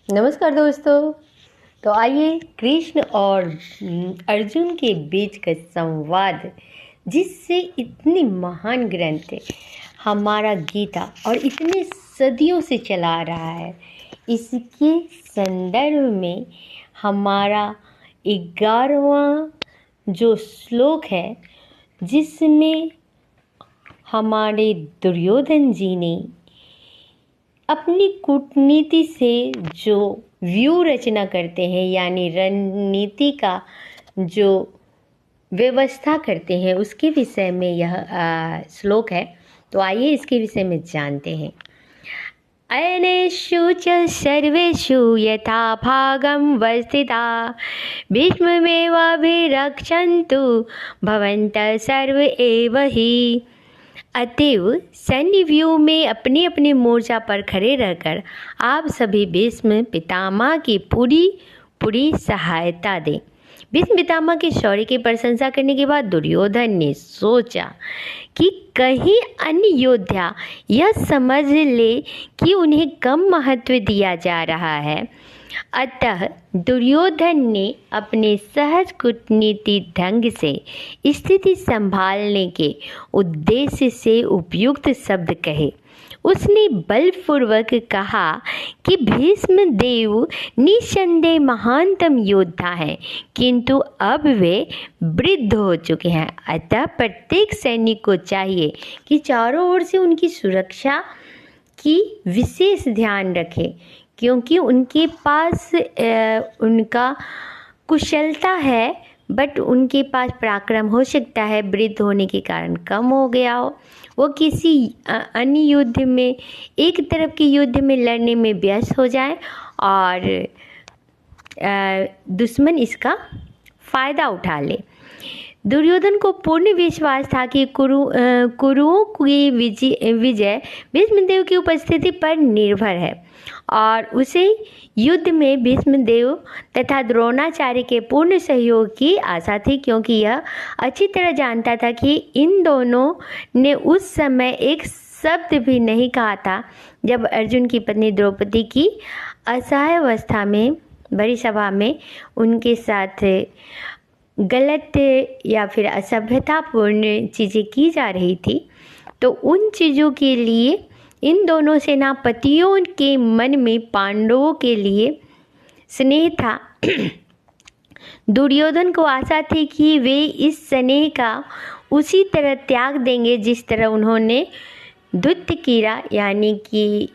नमस्कार दोस्तों। तो आइए कृष्ण और अर्जुन के बीच का संवाद, जिससे इतनी महान ग्रंथ हमारा गीता और इतने सदियों से चला आ रहा है, इसके संदर्भ में हमारा 11वां जो श्लोक है, जिसमें हमारे दुर्योधन जी ने अपनी कूटनीति से जो व्यू रचना करते हैं, यानी रणनीति का जो व्यवस्था करते हैं, उसके विषय में यह श्लोक है। तो आइए इसके विषय में जानते हैं। अयनेषु च सर्वेषु यथा भागं वस्थिता भीष्ममेवाभिरक्षन्तु भवन्तः सर्व एव हि। अतएव सैन्य व्यू में अपने अपने मोर्चा पर खड़े रहकर आप सभी भीष्म पितामह की पूरी सहायता दें। भीष्म पितामह के शौर्य की प्रशंसा करने के बाद दुर्योधन ने सोचा कि कहीं अन्य योद्धा यह समझ ले कि उन्हें कम महत्व दिया जा रहा है। अतः दुर्योधन ने अपने सहज कूटनीति ढंग से स्थिति संभालने के उद्देश्य से उपयुक्त शब्द कहे। उसने बलपूर्वक कहा कि भीष्म देव निसंदेह महानतम योद्धा हैं, किंतु अब वे वृद्ध हो चुके हैं। अतः प्रत्येक सैनिक को चाहिए कि चारों ओर से उनकी सुरक्षा की विशेष ध्यान रखे, क्योंकि उनके पास उनका कुशलता है, बट उनके पास पराक्रम हो सकता है वृद्ध होने के कारण कम हो गया हो। वो किसी अन्य युद्ध में, एक तरफ के युद्ध में लड़ने में व्यस्त हो जाए और दुश्मन इसका फ़ायदा उठा ले। दुर्योधन को पूर्ण विश्वास था कि कुरुओं की विजय भीष्मदेव की उपस्थिति पर निर्भर है और उसे युद्ध में भीष्मदेव तथा द्रोणाचार्य के पूर्ण सहयोग की आशा थी, क्योंकि यह अच्छी तरह जानता था कि इन दोनों ने उस समय एक शब्द भी नहीं कहा था जब अर्जुन की पत्नी द्रौपदी की असहाय अवस्था में बड़ी सभा में उनके साथ गलत या फिर असभ्यतापूर्ण चीज़ें की जा रही थी। तो उन चीज़ों के लिए इन दोनों सेनापतियों के मन में पांडवों के लिए स्नेह था। दुर्योधन को आशा थी कि वे इस स्नेह का उसी तरह त्याग देंगे जिस तरह उन्होंने धुत्तकीरा यानी कि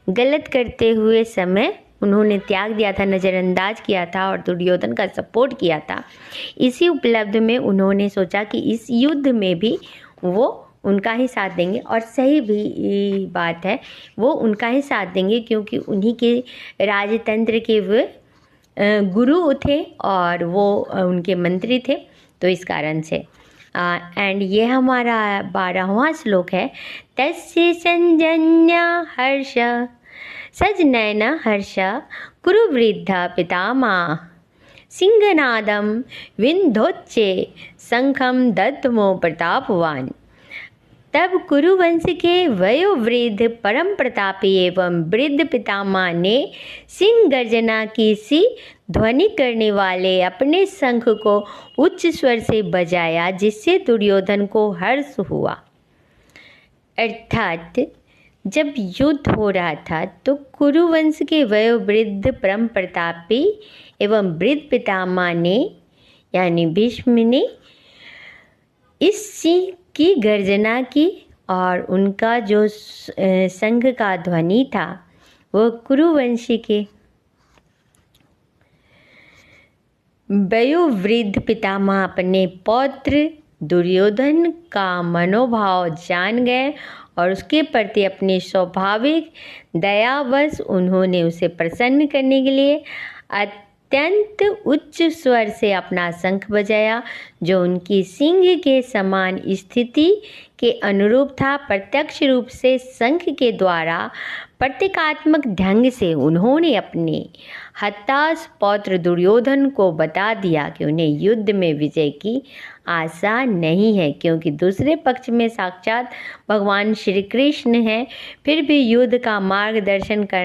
गलत करते हुए समय उन्होंने त्याग दिया था, नज़रअंदाज किया था और दुर्योधन का सपोर्ट किया था। इसी उपलब्ध में उन्होंने सोचा कि इस युद्ध में भी वो उनका ही साथ देंगे, और सही भी बात है, वो उनका ही साथ देंगे, क्योंकि उन्हीं के राजतंत्र के वे गुरु थे और वो उनके मंत्री थे। तो इस कारण से एंड ये हमारा 12वां श्लोक है। तस्य संजन्य हर्ष सजनयन हर्ष कुरु वृद्धा पितामह सिंहनादम विंध्योच्चे शंखम दद्मो प्रतापवान। तब कुरुवंश के वयोवृद्ध परम प्रतापी एवं वृद्ध पितामह ने सिंह गर्जना की सी ध्वनि करने वाले अपने शंख को उच्च स्वर से बजाया, जिससे दुर्योधन को हर्ष हुआ। अर्थात जब युद्ध हो रहा था तो कुरुवंश के वयोवृद्ध परम प्रतापी एवं वृद्ध पितामह ने यानी भीष्म ने इस सिंह की गर्जना की, और उनका जो शंख का ध्वनि था वह कुरुवंशी के वयोवृद्ध पितामह अपने पौत्र दुर्योधन का मनोभाव जान गए और उसके प्रति अपने स्वाभाविक दयावश उन्होंने उसे प्रसन्न करने के लिए अत्यंत उच्च स्वर से अपना शंख बजाया, जो उनकी सिंह के समान स्थिति के अनुरूप था। प्रत्यक्ष रूप से शंख के द्वारा प्रतीकात्मक ढंग से उन्होंने अपने हताश पौत्र दुर्योधन को बता दिया कि उन्हें युद्ध में विजय की आशा नहीं है, क्योंकि दूसरे पक्ष में साक्षात भगवान श्री कृष्ण हैं। फिर भी युद्ध का मार्गदर्शन कर